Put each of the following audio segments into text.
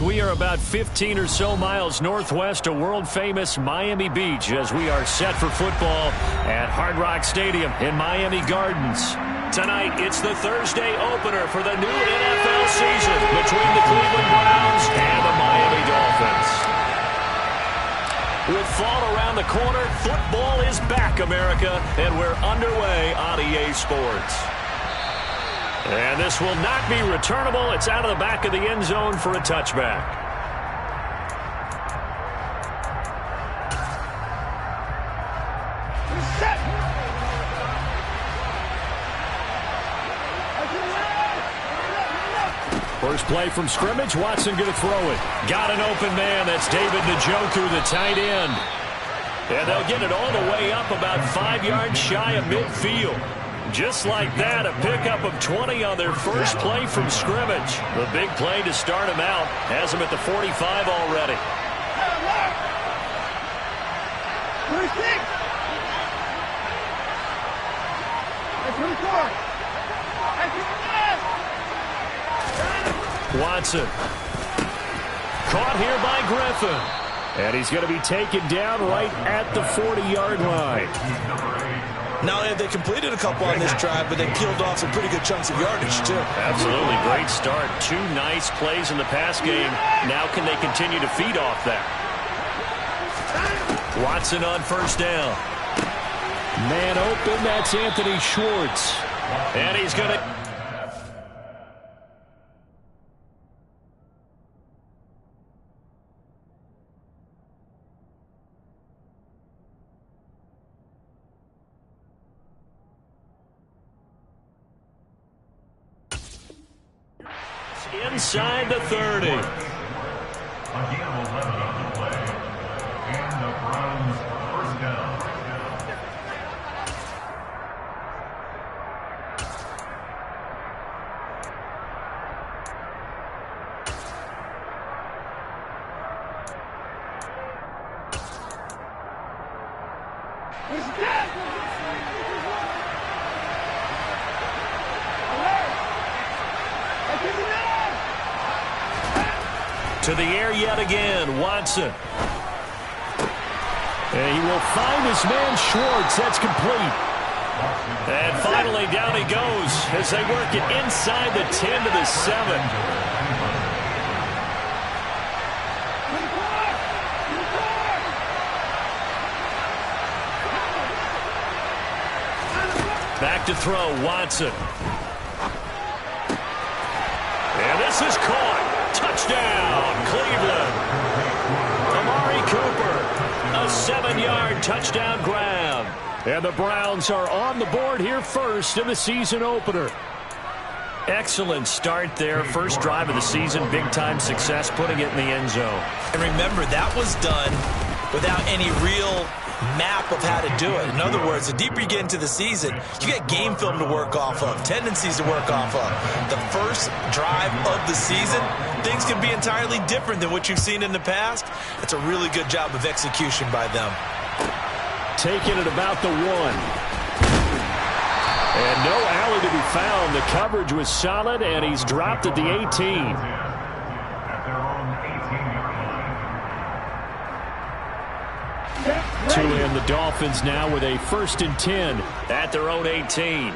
We are about 15 or so miles northwest of world-famous Miami Beach as we are set for football at Hard Rock Stadium in Miami Gardens. Tonight, it's the Thursday opener for the new NFL season between the Cleveland Browns and the Miami Dolphins. With fall around the corner, football is back, America, and we're underway on EA Sports. And this will not be returnable. It's out of the back of the end zone for a touchback. First play from scrimmage. Watson going to throw it. Got an open man. That's David Njoku, the tight end. And they'll get it all the way up about 5 yards shy of midfield. Just like that, a pickup of 20 on their first play from scrimmage. The big play to start him out has him at the 45 already. Watson. Caught here by Griffin. And he's going to be taken down right at the 40-yard line. Not only have they completed a couple on this drive, but they peeled off some pretty good chunks of yardage, too. Absolutely. Great start. 2 nice plays in the pass game. Now can they continue to feed off that? Watson on first down. Man open. That's Anthony Schwartz. And he's going to... inside the 30. Again, 11 on the play. And the Browns first down. To the air yet again, Watson. And he will find his man Schwartz. That's complete. And finally down he goes as they work it inside the 10 to the 7. Back to throw, Watson. And this is caught. Touchdown, Cleveland. Amari Cooper, a 7-yard touchdown grab. And the Browns are on the board here first in the season opener. Excellent start there. First drive of the season, big-time success, putting it in the end zone. And remember, that was done without any real map of how to do it. In other words, the deeper you get into the season, you get game film to work off of, tendencies to work off of. The first drive of the season, things can be entirely different than what you've seen in the past. It's a really good job of execution by them. Taking it about the 1. And no alley to be found. The coverage was solid, and he's dropped at the 18. To in the Dolphins now with a 1st and 10 at their own 18.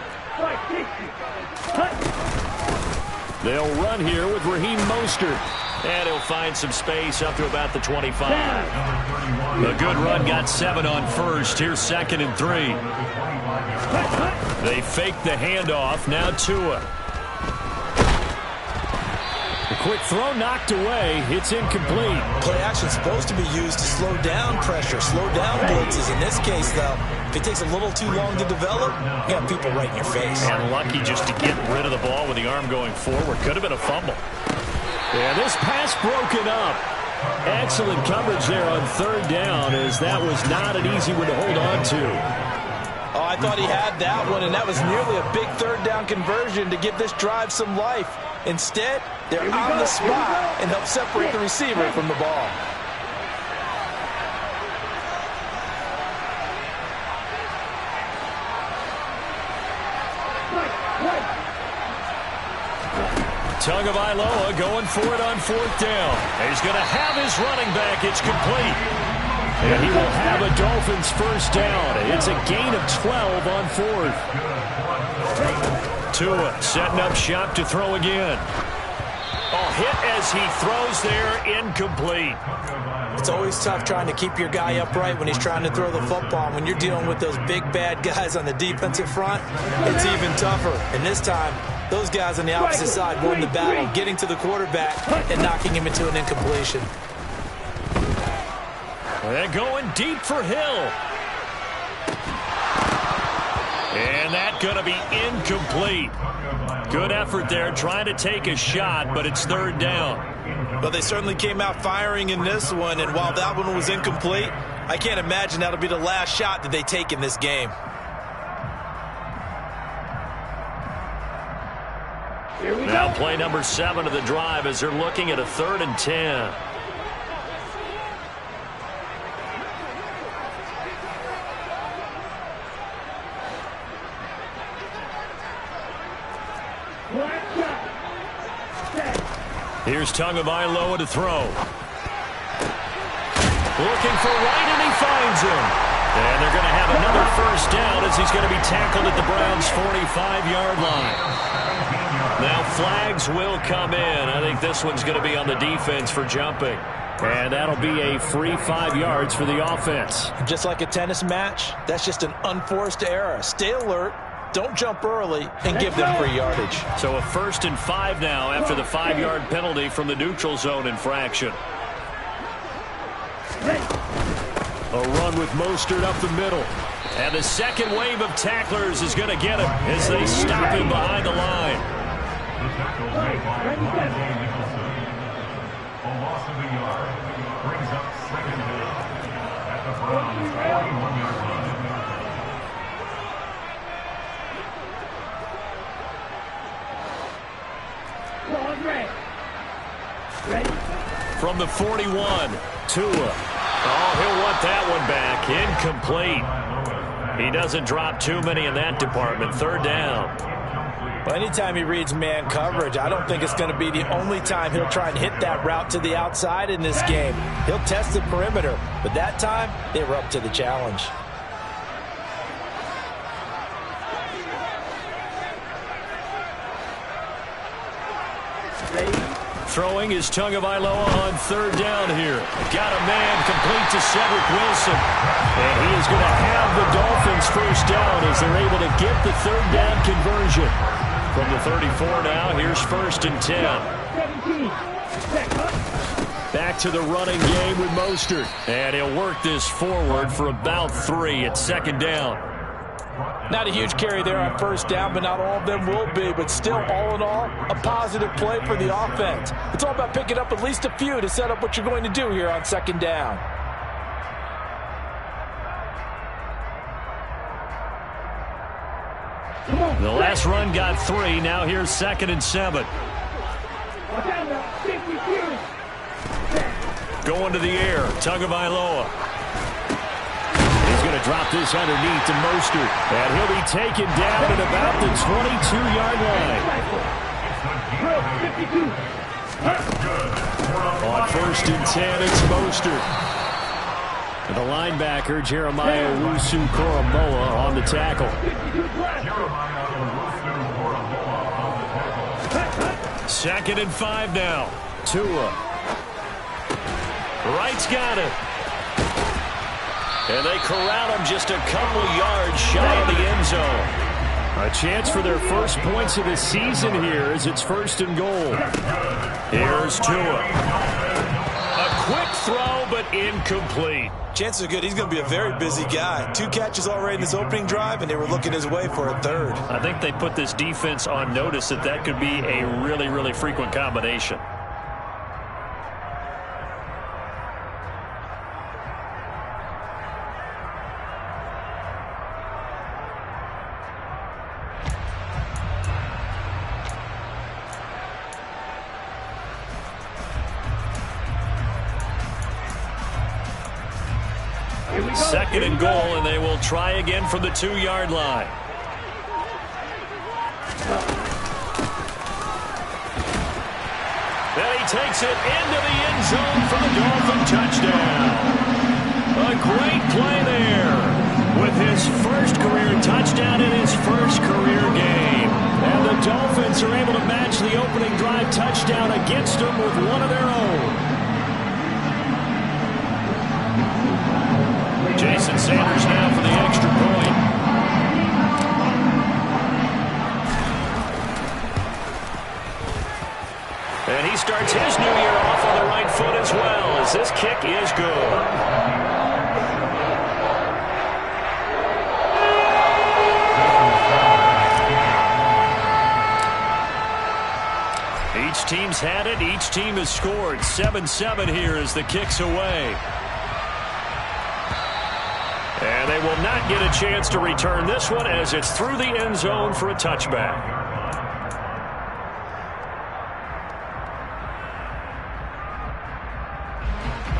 They'll run here with Raheem Mostert. And he'll find some space up to about the 25. A good run, got 7 on first. Here's 2nd and 3. They fake the handoff. Now Tua. The quick throw knocked away. It's incomplete. Play action is supposed to be used to slow down pressure, slow down blitzes. In this case, though, if it takes a little too long to develop, you got people right in your face. And lucky just to get rid of the ball with the arm going forward. Could have been a fumble. And this pass broken up. Excellent coverage there on 3rd down, as that was not an easy one to hold on to. Oh, I thought he had that one, and that was nearly a big 3rd down conversion to give this drive some life. Instead, they're on the spot and help separate the receiver from the ball. Tagovailoa going for it on 4th down. He's going to have his running back. It's complete. And he will have a Dolphins first down. It's a gain of 12 on 4th. Tua setting up shop to throw again. Oh, hit as he throws there, incomplete. It's always tough trying to keep your guy upright when he's trying to throw the football. When you're dealing with those big, bad guys on the defensive front, it's even tougher. And this time, those guys on the opposite side won the battle, getting to the quarterback and knocking him into an incompletion. They're going deep for Hill. And that's going to be incomplete. Good effort there, trying to take a shot, but it's 3rd down. Well, they certainly came out firing in this one, and while that one was incomplete, I can't imagine that'll be the last shot that they take in this game. Now play number 7 of the drive as they're looking at a 3rd and 10. Here's Tagovailoa to throw. Looking for Wright, and he finds him. And they're going to have another first down as he's going to be tackled at the Browns' 45-yard line. Now flags will come in. I think this one's going to be on the defense for jumping. And that'll be a free 5 yards for the offense. Just like a tennis match, that's just an unforced error. Stay alert. Don't jump early and give them free yardage. So a 1st and 5 now after the 5-yard penalty from the neutral zone infraction. A run with Mostert up the middle. And the second wave of tacklers is going to get him as they stop him behind the line. The tackle made by Nicholson. A loss of a yard brings up 2nd down at the Browns' 41-yard line. From the 41, Tua. Oh, he'll want that one back. Incomplete. He doesn't drop too many in that department. 3rd down. Well, anytime he reads man coverage, I don't think it's going to be the only time he'll try and hit that route to the outside in this game. He'll test the perimeter, but that time they were up to the challenge. Throwing is Tagovailoa on 3rd down here. Got a man complete to Cedric Wilson. And he is going to have the Dolphins first down as they're able to get the 3rd down conversion. From the 34 now, here's 1st and 10. Back to the running game with Mostert. And he'll work this forward for about 3 at 2nd down. Not a huge carry there on 1st down, but not all of them will be. But still, all in all, a positive play for the offense. It's all about picking up at least a few to set up what you're going to do here on 2nd down. The last run got 3. Now here's 2nd and 7. Going to the air. Tagovailoa. He's going to drop this underneath to Mostert. And he'll be taken down at about the 22-yard line. On 1st and 10, it's Mostert. And the linebacker, Jeremiah Owusu-Koramoah, on the tackle. 2nd and 5 now. Tua. Wright's got it. And they corral him just a couple yards shy of the end zone. A chance for their first points of the season here as it's 1st and goal. Here's Tua. A quick throw, but incomplete. Chances are good he's going to be a very busy guy. 2 catches already in this opening drive, and they were looking his way for a 3rd. I think they put this defense on notice that that could be a really, really frequent combination. Second and goal, and they will try again from the 2-yard line. And he takes it into the end zone for the Dolphin touchdown. A great play there with his first career touchdown in his first career game. And the Dolphins are able to match the opening drive touchdown against them with one of their own. Jason Sanders now for the extra point. And he starts his new year off on the right foot as well, as this kick is good. Each team's had it. Each team has scored. 7-7 here as the kick's away. And they will not get a chance to return this one as it's through the end zone for a touchback.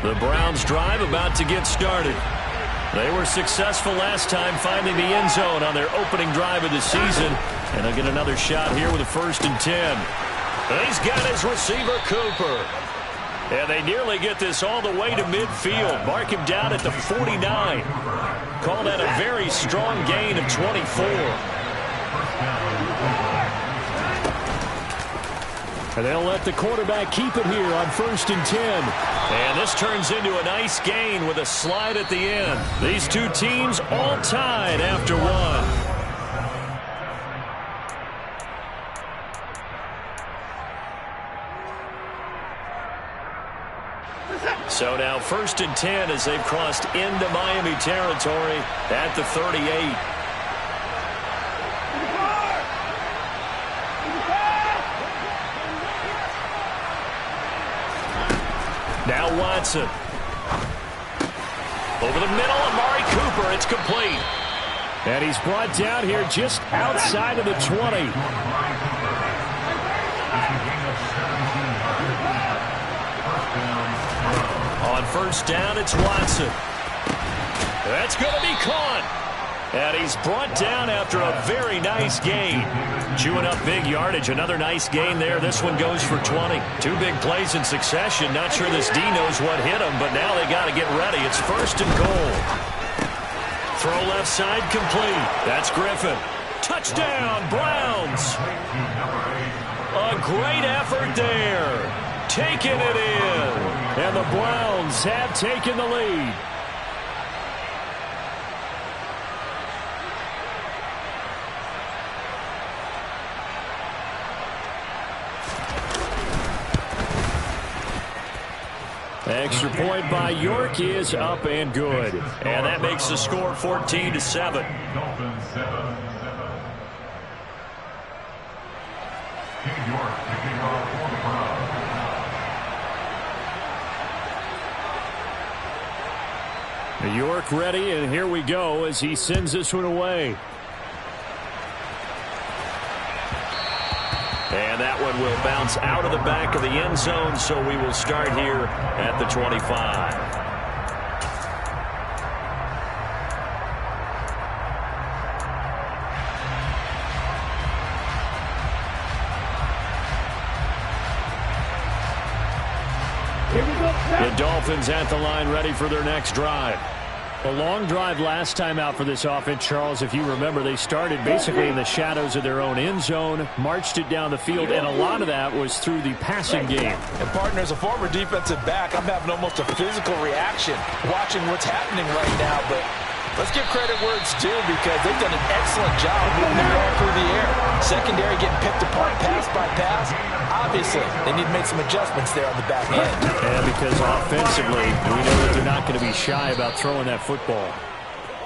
The Browns drive about to get started. They were successful last time finding the end zone on their opening drive of the season. And they'll get another shot here with a 1st and 10. He's got his receiver, Cooper. And they nearly get this all the way to midfield. Mark him down at the 49. Call that a very strong gain of 24. And they'll let the quarterback keep it here on 1st and 10. And this turns into a nice gain with a slide at the end. These two teams all tied after one. So now 1st and 10 as they've crossed into Miami territory at the 38. Now Watson. Over the middle, Amari Cooper. It's complete. And he's brought down here just outside of the 20. On 1st down, it's Watson. That's going to be caught. And he's brought down after a very nice gain. Chewing up big yardage. Another nice gain there. This one goes for 20. Two big plays in succession. Not sure this D knows what hit him, but now they got to get ready. It's 1st and goal. Throw left side complete. That's Griffin. Touchdown, Browns. A great effort there. Taking it in. And the Browns have taken the lead. Extra point by York is up and good. And that makes the score 14-7. Dolphins 7-7. King York kicking off for the Browns. York ready, and here we go as he sends this one away. And that one will bounce out of the back of the end zone, so we will start here at the 25. The Dolphins at the line ready for their next drive. A long drive last time out for this offense, Charles. If you remember, they started basically in the shadows of their own end zone, marched it down the field, and a lot of that was through the passing game. And, partner, as a former defensive back, I'm having almost a physical reaction watching what's happening right now. But let's give credit where it's due because they've done an excellent job moving the ball through the air. Secondary getting picked apart pass by pass. Obviously, they need to make some adjustments there on the back end. And because offensively, we know that they're not going to be shy about throwing that football.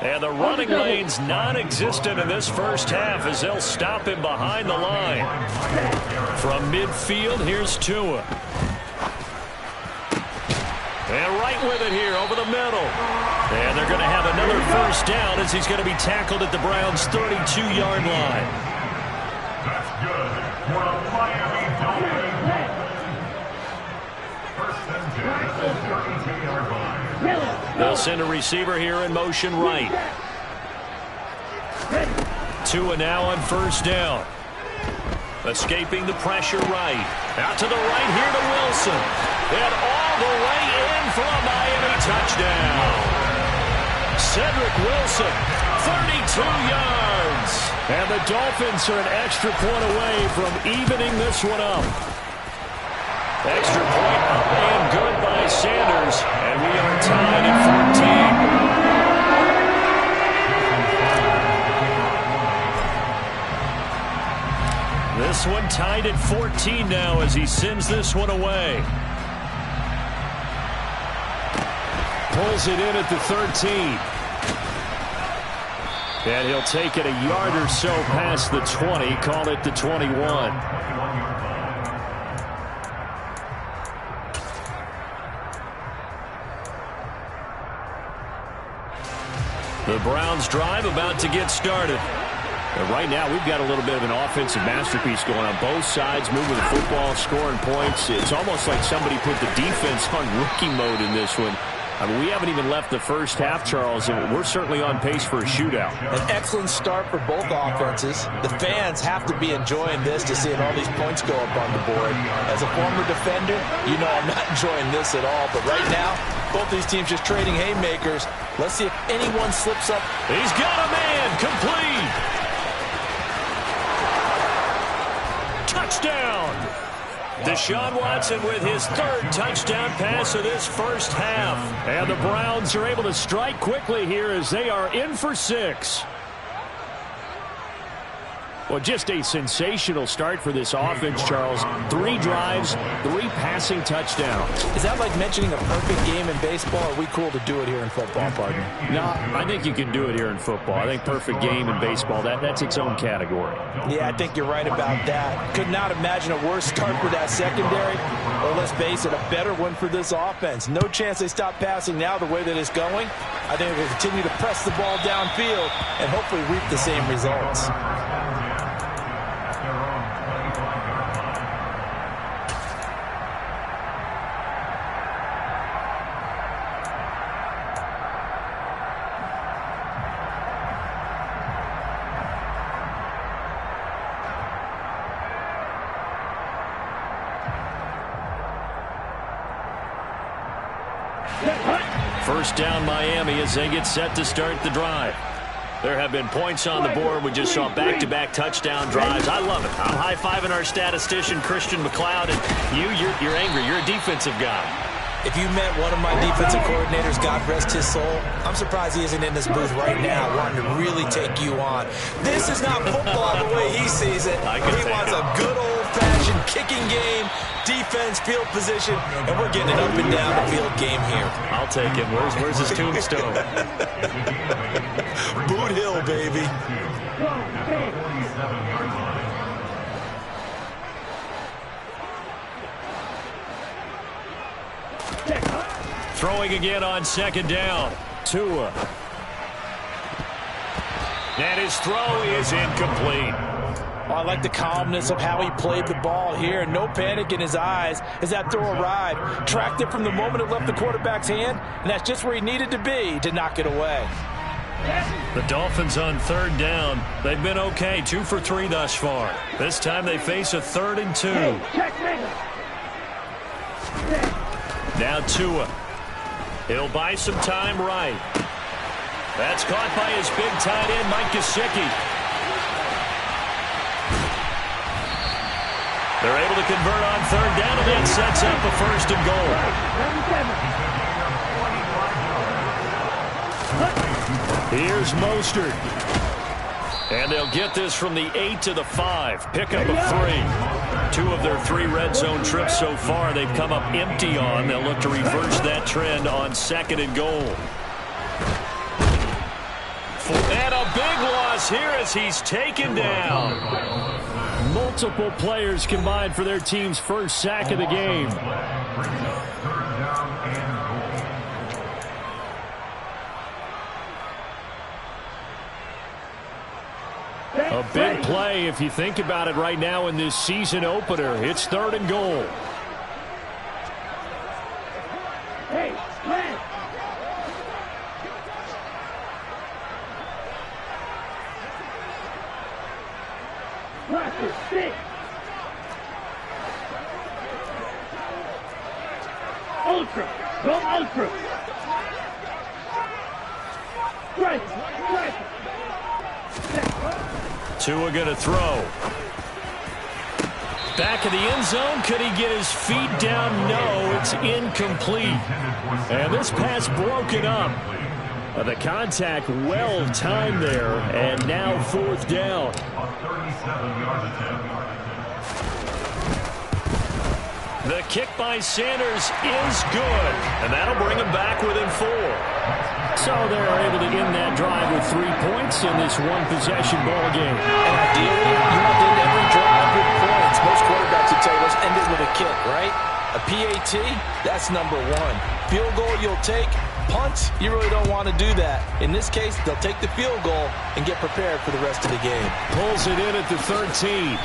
And the running lane's non-existent in this first half as they'll stop him behind the line. From midfield, here's Tua. And right with it here over the middle. And they're going to have another 1st down as he's going to be tackled at the Browns' 32-yard line. That's good for the Miami Dolphins. 1st and 10, 32-yard line. They'll send a receiver here in motion right. Tua now on 1st down. Escaping the pressure right. Out to the right here to Wilson. And all the way in for a Miami touchdown. Cedric Wilson, 32 yards. And the Dolphins are an extra point away from evening this one up. Extra point up and good by Sanders. And we are tied at 14. This one tied at 14 now as he sends this one away. Pulls it in at the 13. And he'll take it a yard or so past the 20. Call it the 21. The Browns drive about to get started. And right now, we've got a little bit of an offensive masterpiece going on. Both sides moving the football, scoring points. It's almost like somebody put the defense on rookie mode in this one. I mean, we haven't even left the first half, Charles, and we're certainly on pace for a shootout. An excellent start for both offenses. The fans have to be enjoying this to seeing all these points go up on the board. As a former defender, you know I'm not enjoying this at all. But right now, both these teams just trading haymakers. Let's see if anyone slips up. He's got a man, complete. Touchdown! Deshaun Watson with his third touchdown pass of this first half. And the Browns are able to strike quickly here as they are in for 6. Well, just a sensational start for this offense, Charles. 3 drives, 3 passing touchdowns. Is that like mentioning a perfect game in baseball? Or are we cool to do it here in football, partner? No, I think you can do it here in football. I think perfect game in baseball, that's its own category. Yeah, I think you're right about that. Could not imagine a worse start for that secondary. Or let's face it, a better one for this offense. No chance they stop passing now the way that it's going. I think we'll continue to press the ball downfield and hopefully reap the same results. First down Miami as they get set to start the drive. There have been points on the board. We just saw back-to-back touchdown drives. I love it. I'm high-fiving our statistician, Christian McLeod, and you're angry. You're a defensive guy. If you met one of my defensive coordinators, God rest his soul, I'm surprised he isn't in this booth right now wanting to really take you on. This is not football the way he sees it. He wants a good old-fashioned kicking game, defense, field position, and we're getting an up and down the field game here. I'll take him. Where's his tombstone? Boot Hill, baby. Throwing again on second down. Tua. And his throw is incomplete. Oh, I like the calmness of how he played the ball here. No panic in his eyes as that throw arrived. Tracked it from the moment it left the quarterback's hand, and that's just where he needed to be to knock it away. The Dolphins on third down. They've been okay, 2 for 3 thus far. This time they face a 3rd and 2. Now Tua. He'll buy some time right. That's caught by his big tight end, Mike Gesicki. They're able to convert on third down, and that sets up a 1st and goal. Here's Mostert. And they'll get this from the 8 to the 5. Pickup of 3. 2 of their 3 red zone trips so far they've come up empty on. They'll look to reverse that trend on 2nd and goal. And a big loss here as he's taken down. Multiple players combined for their team's first sack of the game. A big play if you think about it right now in this season opener. It's 3rd and goal. Hey, man. Watch it, stick. ultra. Go ultra. Strike. Tua going to throw. Back of the end zone. Could he get his feet down? No, it's incomplete. And this pass broken up. The contact well timed there. And now 4th down. The kick by Sanders is good. And that'll bring him back within 4. So they're able to end that drive with 3 points in this one-possession ball game. And ideally, you want to end every drive with points. Most quarterbacks would tell you, let's end it with a kick, right? A PAT, that's number 1. Field goal you'll take. Punts, you really don't want to do that. In this case, they'll take the field goal and get prepared for the rest of the game. Pulls it in at the 13.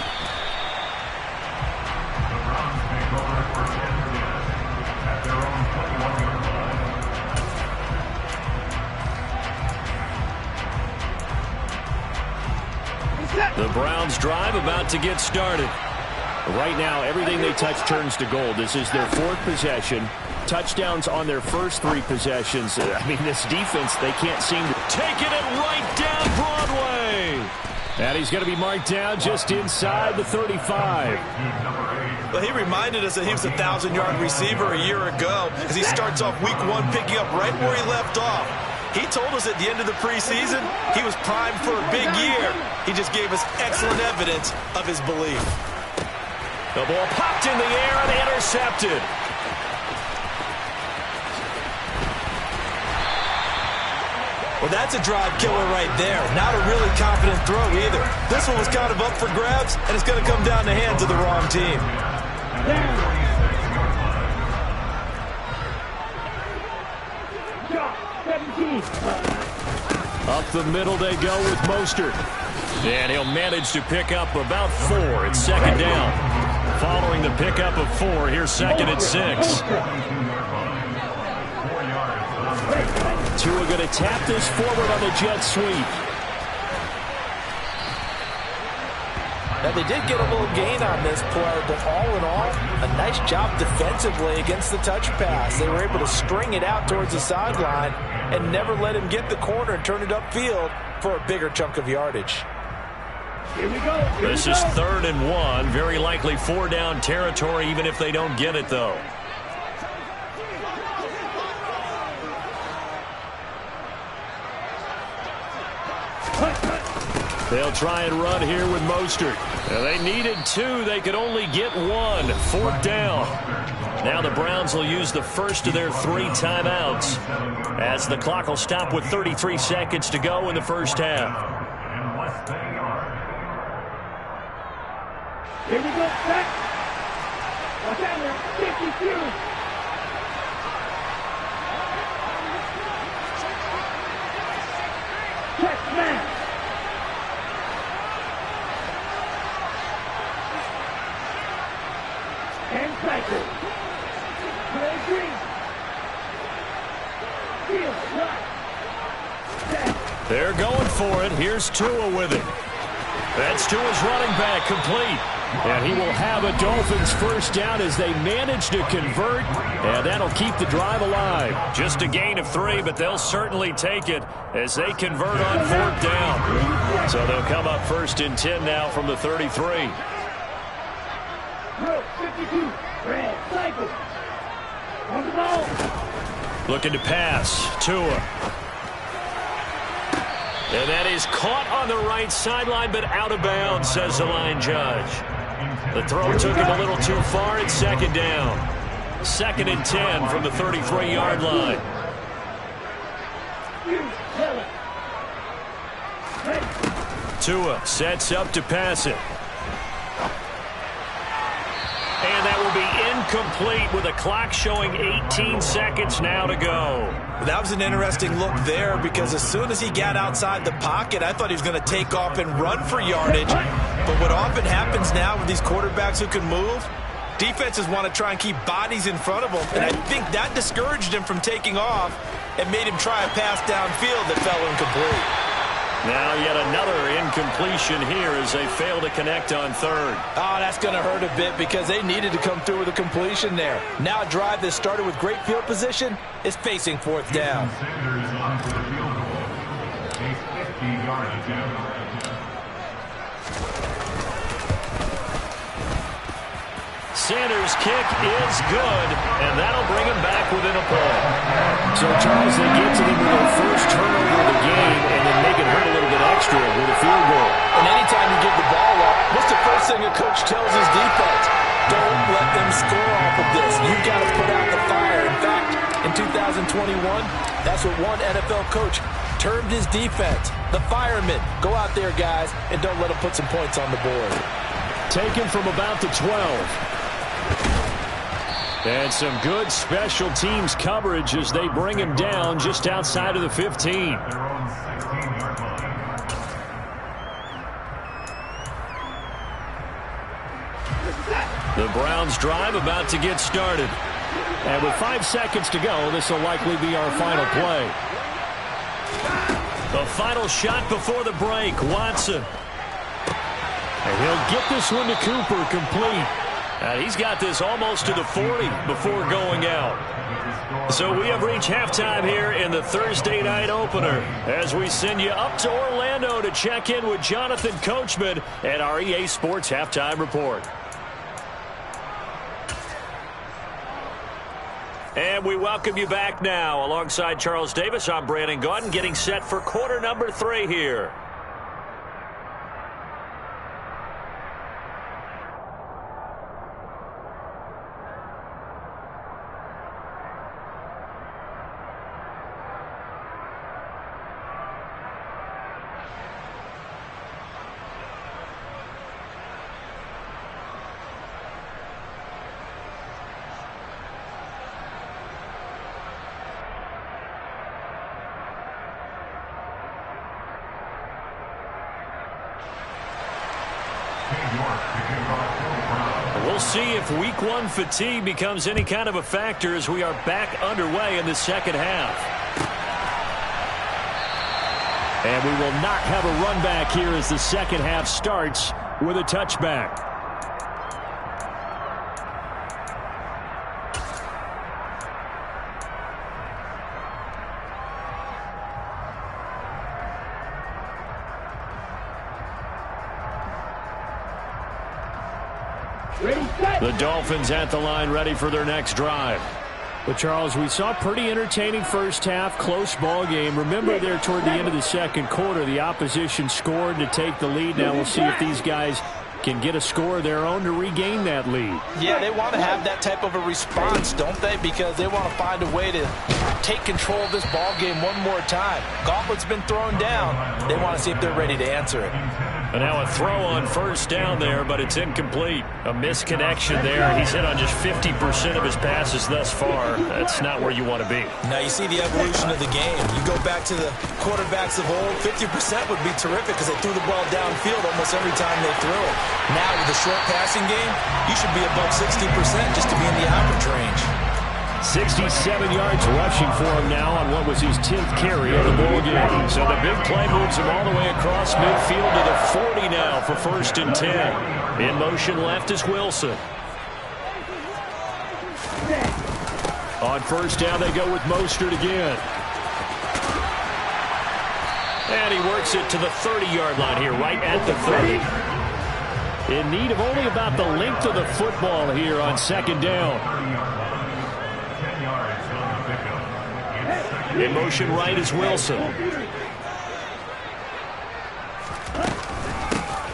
The Browns drive about to get started. Right now, everything they touch turns to gold. This is their 4th possession. Touchdowns on their first 3 possessions. I mean, this defense, they can't seem to taking it right down Broadway. And he's going to be marked down just inside the 35. Well, he reminded us that he was a 1,000-yard receiver a year ago as he starts off week 1 picking up right where he left off. He told us at the end of the preseason he was primed for a big year. He just gave us excellent evidence of his belief. The ball popped in the air and intercepted. Well, that's a drive killer right there. Not a really confident throw either. This one was kind of up for grabs, and it's going to come down the hands of the wrong team. Up the middle they go with Mostert. And he'll manage to pick up about 4. It's 2nd down. Following the pickup of 4, here's 2nd and 6. Tua going to tap this forward on the jet sweep. Now, they did get a little gain on this play, but all in all, a nice job defensively against the touch pass. They were able to string it out towards the sideline and never let him get the corner and turn it upfield for a bigger chunk of yardage. Here we go. This is 3rd and 1. Very likely 4 down territory, even if they don't get it, though. They'll try and run here with Mostert. They needed 2. They could only get 1. 4th down. Now the Browns will use the first of their 3 timeouts as the clock will stop with 33 seconds to go in the first half. Here we go, back. Watch out there, 52. Check man. And cycle. Play green. Field right. They're going for it. Here's Tua with it. That's Tua's running back complete. And he will have a Dolphins first down as they manage to convert. And that'll keep the drive alive. Just a gain of 3, but they'll certainly take it as they convert on 4th down. So they'll come up 1st and 10 now from the 33. 52. Red cycle. On the ball. Looking to pass. Tua. And that is caught on the right sideline, but out of bounds, says the line judge. The throw took him a little too far. It's 2nd down. 2nd and 10 from the 33-yard line. Tua sets up to pass it. And that will be incomplete with a clock showing 18 seconds now to go. That was an interesting look there because as soon as he got outside the pocket, I thought he was going to take off and run for yardage. But what often happens now with these quarterbacks who can move, defenses want to try and keep bodies in front of them. And I think that discouraged him from taking off and made him try a pass downfield that fell incomplete. Now yet another incompletion here as they fail to connect on third. Oh, that's going to hurt a bit because they needed to come through with a completion there. Now a drive that started with great field position is facing fourth down. Sanders on for the field goal. A 50-yard attempt. Sanders' kick is good, and that'll bring him back within a point. So, Charles, they get to them with their first turnover of the game and then make it hurt a little bit extra with a field goal. And anytime you give the ball up, what's the first thing a coach tells his defense? Don't let them score off of this. You've got to put out the fire. In fact, in 2021, that's what one NFL coach termed his defense. The firemen. Go out there, guys, and don't let them put some points on the board. Taken from about the 12. And some good special teams coverage as they bring him down just outside of the 15. Their own 16-yard line. The Browns drive about to get started. And with 5 seconds to go, this will likely be our final play. The final shot before the break, Watson. And he'll get this one to Cooper, complete. He's got this almost to the 40 before going out. So we have reached halftime here in the Thursday night opener as we send you up to Orlando to check in with Jonathan Coachman at our EA Sports Halftime Report. And we welcome you back now. Alongside Charles Davis, I'm Brandon Gaudin, getting set for quarter number 3 here. We'll see if week 1 fatigue becomes any kind of a factor as we are back underway in the second half. And we will not have a run back here as the second half starts with a touchback. The Dolphins at the line, ready for their next drive. But, Charles, we saw a pretty entertaining first half, close ball game. Remember there toward the end of the second quarter, the opposition scored to take the lead. Now we'll see if these guys can get a score of their own to regain that lead. Yeah, they want to have that type of a response, don't they? Because they want to find a way to take control of this ball game one more time. Gauntlet's been thrown down. They want to see if they're ready to answer it. And now a throw on first down there, but it's incomplete. A misconnection there. He's hit on just 50% of his passes thus far. That's not where you want to be. Now you see the evolution of the game. You go back to the quarterbacks of old, 50% would be terrific because they threw the ball downfield almost every time they threw it. Now with the short passing game, you should be above 60% just to be in the average range. 67 yards rushing for him now on what was his 10th carry of the ball game. So the big play moves him all the way across midfield to the 40 now for 1st and 10. In motion left is Wilson. On first down they go with Mostert again. And he works it to the 30-yard line here, right at the 30. In need of only about the length of the football here on second down. In motion right is Wilson.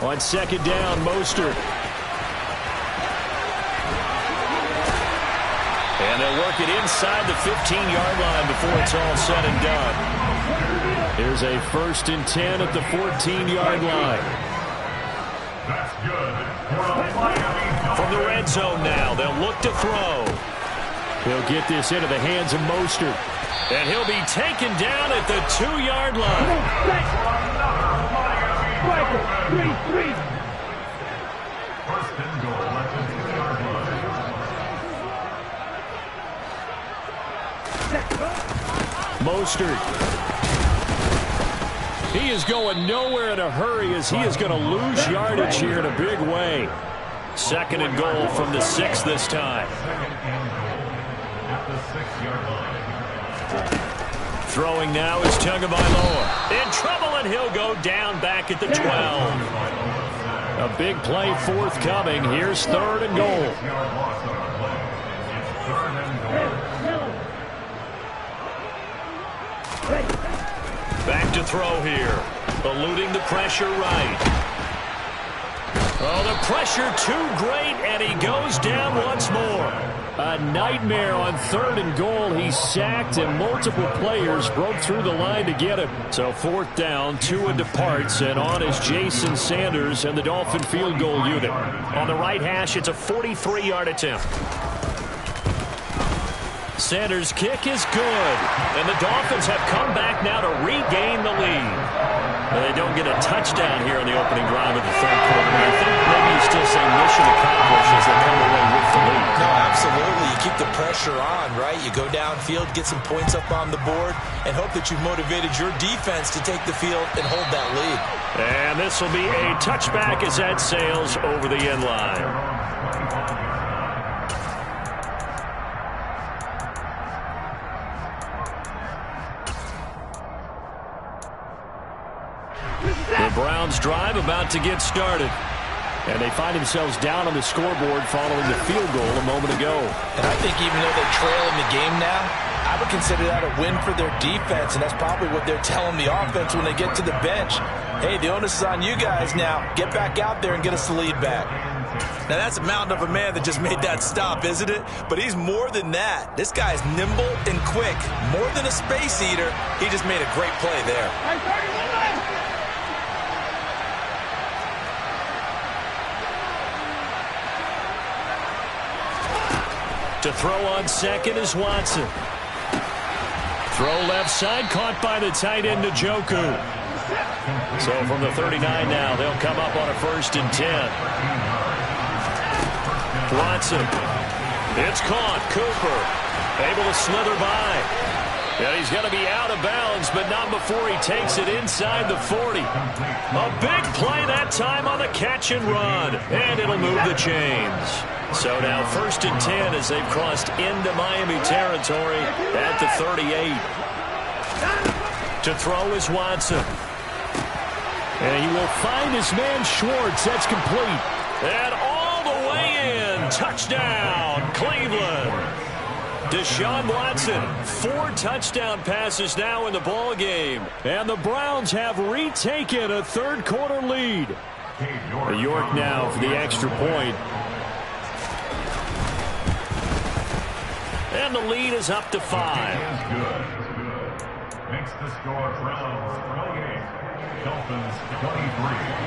On second down, Mostert. And they'll work it inside the 15-yard line before it's all said and done. Here's a 1st and 10 at the 14-yard line. That's good. From the red zone now, they'll look to throw. He'll get this into the hands of Mostert. And he'll be taken down at the 2-yard line. First and goal at the 2-yard line. Mostert. He is going nowhere in a hurry as he is going to lose yardage here in a big way. 2nd and goal from the 6 this time. At the 6-yard line. Throwing now is Tagovailoa. In trouble, and he'll go down back at the 12. A big play forthcoming. Here's 3rd and goal. Back to throw here. Eluding the pressure right. Oh, the pressure too great, and he goes down once more. A nightmare on 3rd and goal. He's sacked, and multiple players broke through the line to get him. So 4th down, Tua departs, and on is Jason Sanders and the Dolphin field goal unit. On the right hash, it's a 43-yard attempt. Sanders' kick is good, and the Dolphins have come back now to regain the lead. They don't get a touchdown here in the opening drive of the 3rd quarter, but I think maybe you still say mission accomplished as they come away with the lead. No, absolutely. You keep the pressure on, right? You go downfield, get some points up on the board, and hope that you've motivated your defense to take the field and hold that lead. And this will be a touchback as that sails over the end line. The Browns drive about to get started. And they find themselves down on the scoreboard following the field goal a moment ago. And I think even though they're trailing the game now, I would consider that a win for their defense, and that's probably what they're telling the offense when they get to the bench. Hey, the onus is on you guys now. Get back out there and get us the lead back. Now, that's a mountain of a man that just made that stop, isn't it? But he's more than that. This guy's nimble and quick. More than a space eater, he just made a great play there. To throw on 2nd is Watson. Throw left side, caught by the tight end Njoku. So from the 39 now, they'll come up on a 1st and 10. Watson. It's caught. Cooper able to slither by. And he's going to be out of bounds, but not before he takes it inside the 40. A big play that time on the catch and run. And it'll move the chains. So now 1st and 10 as they've crossed into Miami territory at the 38. To throw is Watson. And he will find his man Schwartz. That's complete. And all the way in. Touchdown, Cleveland. Deshaun Watson, 4 touchdown passes now in the ball game. And the Browns have retaken a 3rd quarter lead. York now for the extra point. And the lead is up to 5. Makes the score Browns 28, Dolphins 23.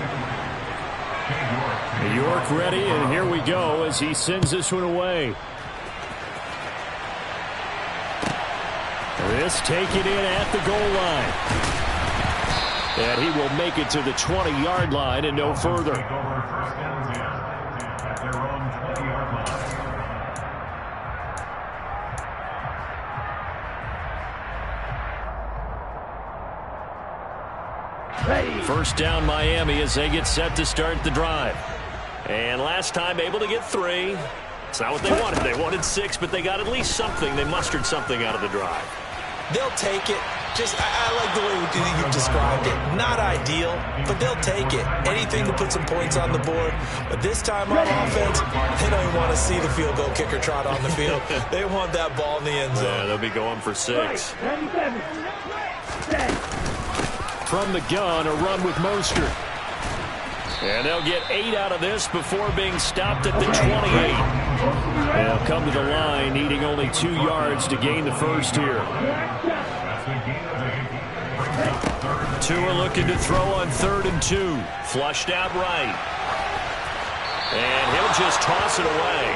York ready, and here we go as he sends this one away. This taken in at the goal line. And he will make it to the 20-yard line and no further. Take over 1st and 10 at their own 20-yard line. 1st down Miami as they get set to start the drive. And last time able to get 3. It's not what they wanted. They wanted 6, but they got at least something. They mustered something out of the drive. They'll take it. I like the way you described it. Not ideal, but they'll take it. Anything to put some points on the board. But this time on offense, they don't even want to see the field goal kicker trot on the field. They want that ball in the end zone. Yeah, they'll be going for 6. From the gun, a run with Mostert. And they'll get 8 out of this before being stopped at the 28. They'll come to the line, needing only 2 yards to gain the first here. Tua looking to throw on 3rd and 2. Flushed out right. And he'll just toss it away.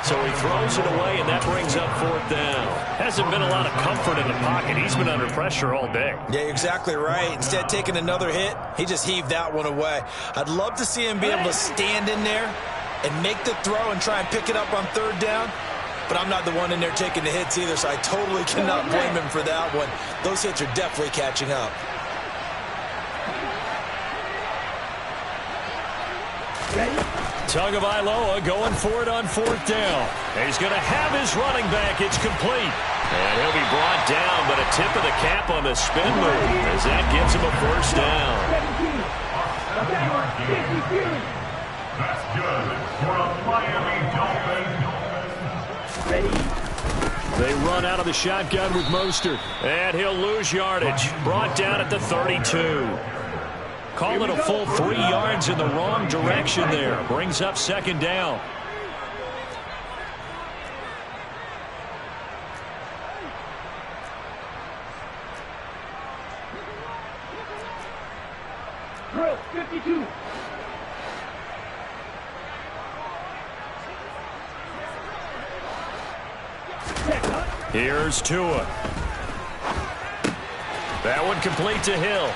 So he throws it away, and that brings up 4th down. Hasn't been a lot of comfort in the pocket. He's been under pressure all day. Yeah, you're exactly right. Instead of taking another hit, he just heaved that one away. I'd love to see him be able to stand in there and make the throw and try and pick it up on 3rd down. But I'm not the one in there taking the hits either, so I totally cannot blame him for that one. Those hits are definitely catching up. Tagovailoa going for it on 4th down. And he's going to have his running back. It's complete. And he'll be brought down, but a tip of the cap on the spin move as that gives him a 1st down. That's good for a Miami Dolphins. Ready? They run out of the shotgun with Mostert. And he'll lose yardage. Brought down at the 32. Call it a full 3 yards in the wrong direction there. Brings up 2nd down. Drill 52. Here's Tua. That one complete to Hill.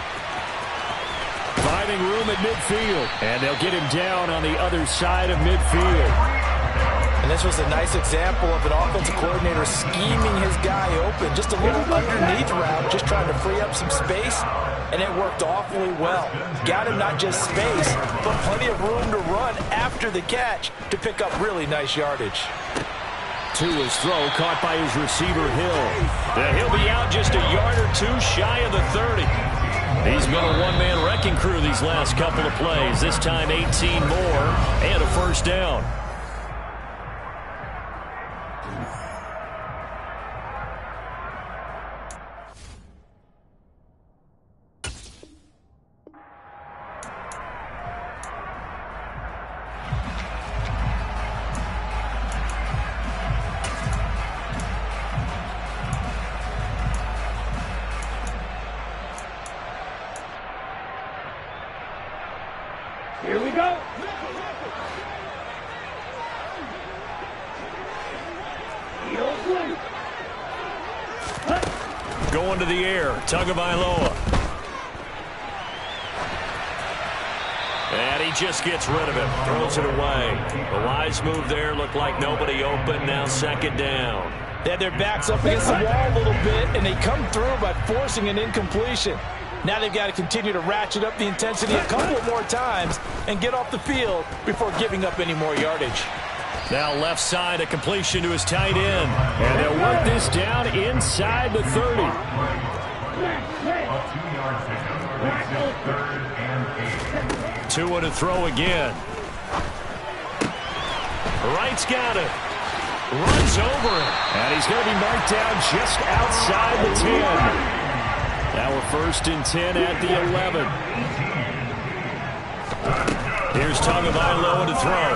Finding room at midfield. And they'll get him down on the other side of midfield. And this was a nice example of an offensive coordinator scheming his guy open. Just a little underneath route, just trying to free up some space. And it worked awfully well. Got him not just space, but plenty of room to run after the catch to pick up really nice yardage. Tua's throw caught by his receiver, Hill. And he'll be out just a yard or 2 shy of the 30. He's been a one-man wrecking crew these last couple of plays. This time 18 more and a 1st down. Here we go. Going to the air. Tagovailoa. And he just gets rid of it. Throws it away. The wise move there. Looked like nobody open. Now 2nd down. They had their backs up against the wall a little bit, and they come through by forcing an incompletion. Now they've got to continue to ratchet up the intensity a couple of more times and get off the field before giving up any more yardage. Now left side, a completion to his tight end. And they'll work this down inside the 30. A 2-yard pickup. Makes it 3rd and 8. Tua to throw again. Wright's got it. Runs over it. And he's going to be marked down just outside the 10. Now we're 1st and 10 at the 11. Here's Tagovailoa to throw.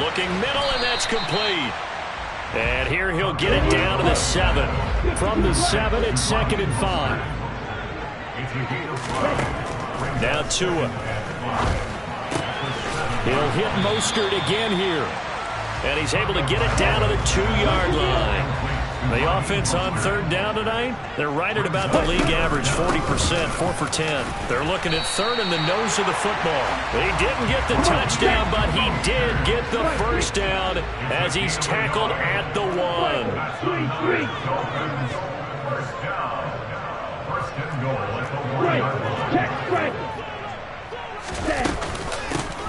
Looking middle, and that's complete. And here he'll get it down to the 7. From the 7, it's 2nd and 5. Now Tua. He'll hit Mostert again here. And he's able to get it down to the 2-yard line. The offense on 3rd down tonight, they're right at about the league average, 40%, 4 for 10. They're looking at 3rd in the nose of the football. He didn't get the touchdown, but he did get the 1st down as he's tackled at the 1. First down. 1st and goal at the 1-yard line. Check, strike.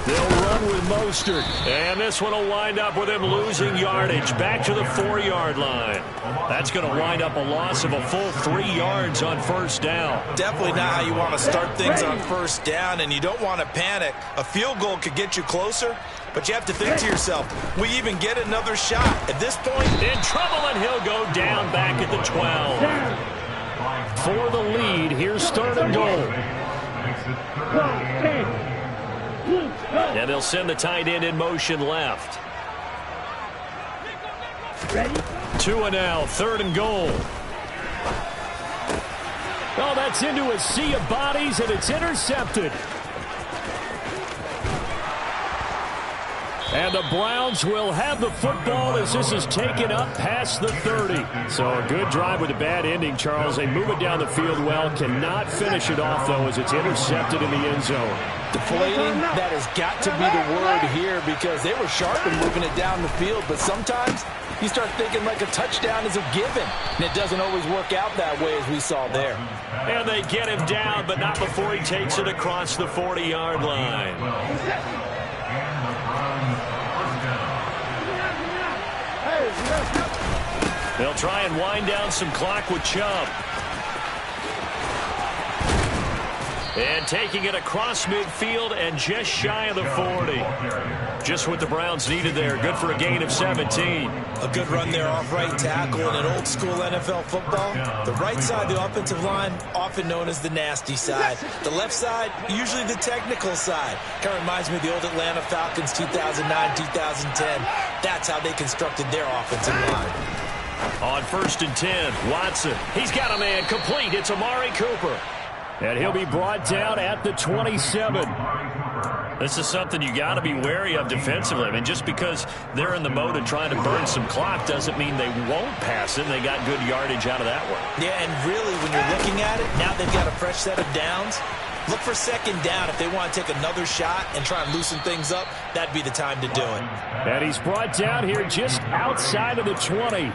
They'll run with Mostert. And this one will wind up with him losing yardage back to the 4-yard line. That's going to wind up a loss of a full 3 yards on 1st down. Definitely not how you want to start things on 1st down, and you don't want to panic. A field goal could get you closer, but you have to think to yourself, we even get another shot. At this point, in trouble, and he'll go down back at the 12. For the lead, here's 3rd and goal. And they'll send the tight end in motion left. Tua now, 3rd and goal. Oh, that's into a sea of bodies, and it's intercepted. And the Browns will have the football as this is taken up past the 30. So a good drive with a bad ending, Charles. They move it down the field well. Cannot finish it off, though, as it's intercepted in the end zone. Deflating, that has got to be the word here because they were sharp in moving it down the field. But sometimes you start thinking like a touchdown is a given. And it doesn't always work out that way as we saw there. And they get him down, but not before he takes it across the 40-yard line. They'll try and wind down some clock with Chubb. And taking it across midfield and just shy of the 40. Just what the Browns needed there. Good for a gain of 17. A good run there off right tackle in an old school NFL football. The right side, the offensive line, often known as the nasty side. The left side, usually the technical side. Kind of reminds me of the old Atlanta Falcons 2009, 2010. That's how they constructed their offensive line. On 1st and 10, Watson. He's got a man complete. It's Amari Cooper. And he'll be brought down at the 27. This is something you got to be wary of defensively. I mean, just because they're in the mode of trying to burn some clock doesn't mean they won't pass it. They got good yardage out of that one. Yeah, and really, when you're looking at it, now they've got a fresh set of downs. Look for 2nd down. If they want to take another shot and try and loosen things up, that'd be the time to do it. And he's brought down here just outside of the 20.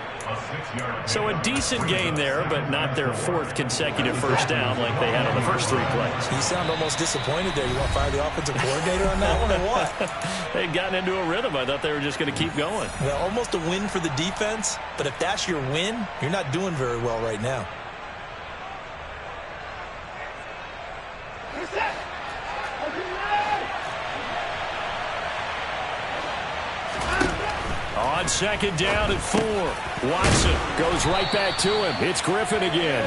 So a decent gain there, but not their 4th consecutive first down like they had on the first 3 plays. You sound almost disappointed there. You want to fire the offensive coordinator on that one or what? They'd gotten into a rhythm. I thought they were just going to keep going. Well, almost a win for the defense, but if that's your win, you're not doing very well right now. On 2nd down at 4. Watson goes right back to him. It's Griffin again.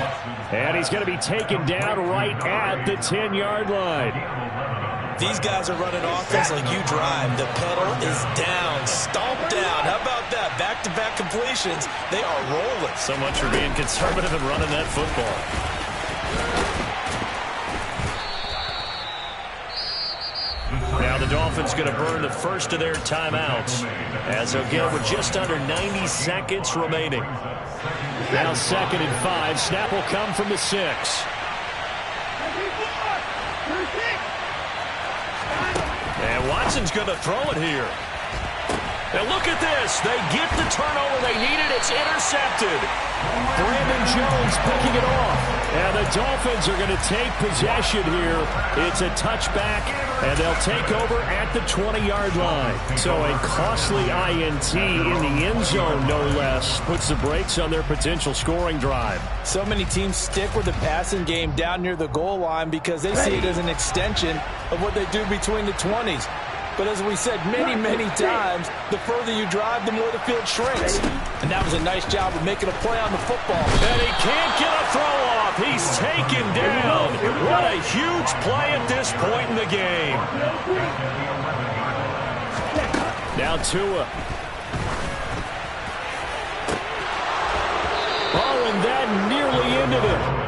And he's going to be taken down right at the 10-yard line. These guys are running offense like you drive. The pedal is down, stomped down. How about that? Back-to-back completions. They are rolling. So much for being conservative and running that football. Now the Dolphins going to burn the first of their timeouts as they'll get with just under 90 seconds remaining. Now 2nd and 5. Snap will come from the 6. And Watson's going to throw it here. And look at this. They get the turnover they needed. It's intercepted. Brandon Jones picking it off. And the Dolphins are going to take possession here. It's a touchback, and they'll take over at the 20-yard line. So a costly INT in the end zone, no less, puts the brakes on their potential scoring drive. So many teams stick with the passing game down near the goal line because they see it as an extension of what they do between the 20s. But as we said many, many times, the further you drive, the more the field shrinks. And that was a nice job of making a play on the football. And he can't get a throw off. He's taken down. What a huge play at this point in the game. Now Tua. Oh, and that nearly ended it.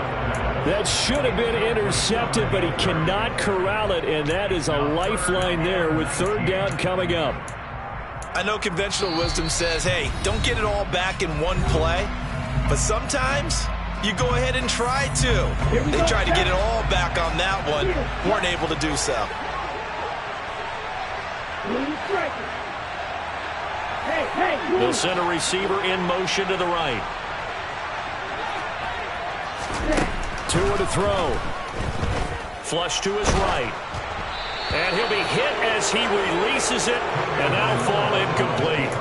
That should have been intercepted, but he cannot corral it, and that is a lifeline there with 3rd down coming up. I know conventional wisdom says, hey, don't get it all back in one play, but sometimes you go ahead and try to. They tried to get it all back on that one, weren't able to do so. They'll send a receiver in motion to the right. Tua to throw. Flush to his right. And he'll be hit as he releases it, and that'll fall incomplete.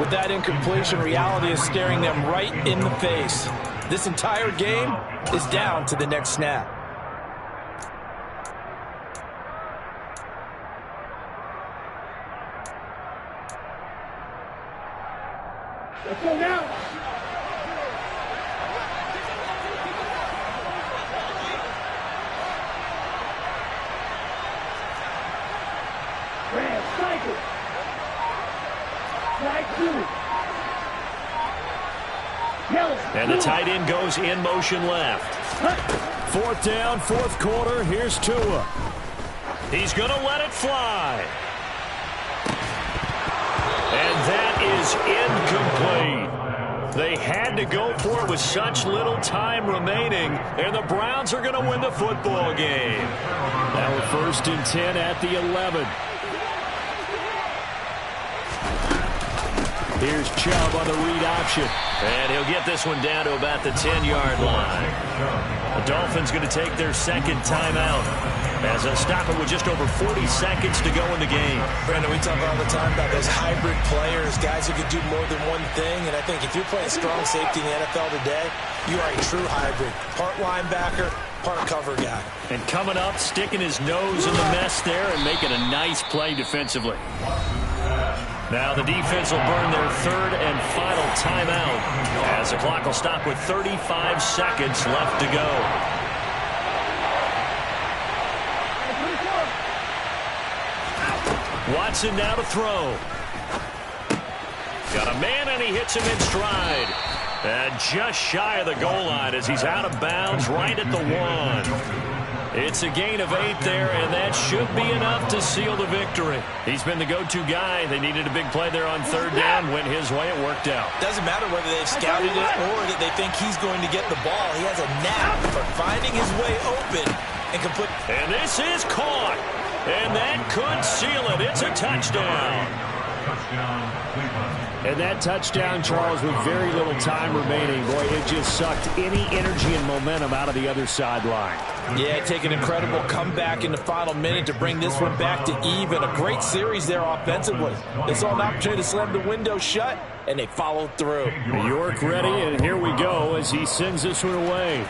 With that incompletion, reality is staring them right in the face. This entire game is down to the next snap. Let's go now. And the tight end goes in motion left. 4th down, 4th quarter. Here's Tua. He's going to let it fly. And that is incomplete. They had to go for it with such little time remaining, and the Browns are going to win the football game. Now a 1st and 10 at the 11. Here's Chubb on the read option. And he'll get this one down to about the 10-yard line. The Dolphins going to take their 2nd timeout. as they'll stop it with just over 40 seconds to go in the game. Brandon, we talk all the time about those hybrid players, guys who can do more than one thing, and I think if you're playing strong safety in the NFL today, you are a true hybrid. Part linebacker, part cover guy. And coming up, sticking his nose in the mess there and making a nice play defensively. Now the defense will burn their third and final timeout as the clock will stop with 35 seconds left to go. Watson now to throw. Got a man and he hits him in stride. And just shy of the goal line as he's out of bounds right at the 1. It's a gain of 8 there, and that should be enough to seal the victory. He's been the go-to guy. They needed a big play there on third down. Went his way. It worked out. Doesn't matter whether they've scouted it or that they think he's going to get the ball. He has a knack for finding his way open and can put... And this is caught. And that could seal it. It's a touchdown. And that touchdown, Charles, with very little time remaining, boy, it just sucked any energy and momentum out of the other sideline. Yeah, take an incredible comeback in the final minute to bring this one back to even. A great series there offensively. They saw an opportunity to slam the window shut, and they followed through. New York ready, and here we go as he sends this one away.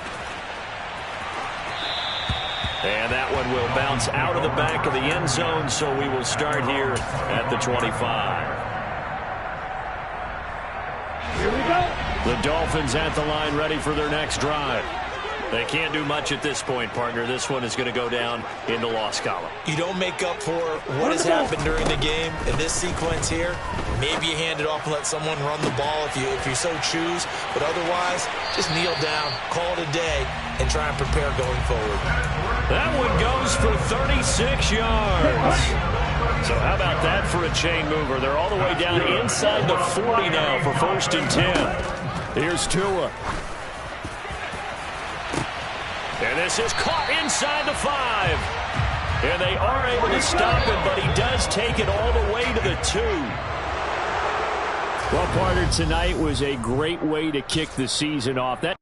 And that one will bounce out of the back of the end zone, so we will start here at the 25. Here we go. The Dolphins at the line ready for their next drive. They can't do much at this point, partner. This one is going to go down in the loss column. You don't make up for what has happened during the game in this sequence here. Maybe you hand it off and let someone run the ball if you so choose. But otherwise, just kneel down, call it a day, and try and prepare going forward. That one goes for 36 yards. So how about that for a chain mover? They're all the way down inside the 40 now for 1st and 10. Here's Tua. And this is caught inside the 5. And they are able to stop it, but he does take it all the way to the 2. Well, partner, tonight was a great way to kick the season off. That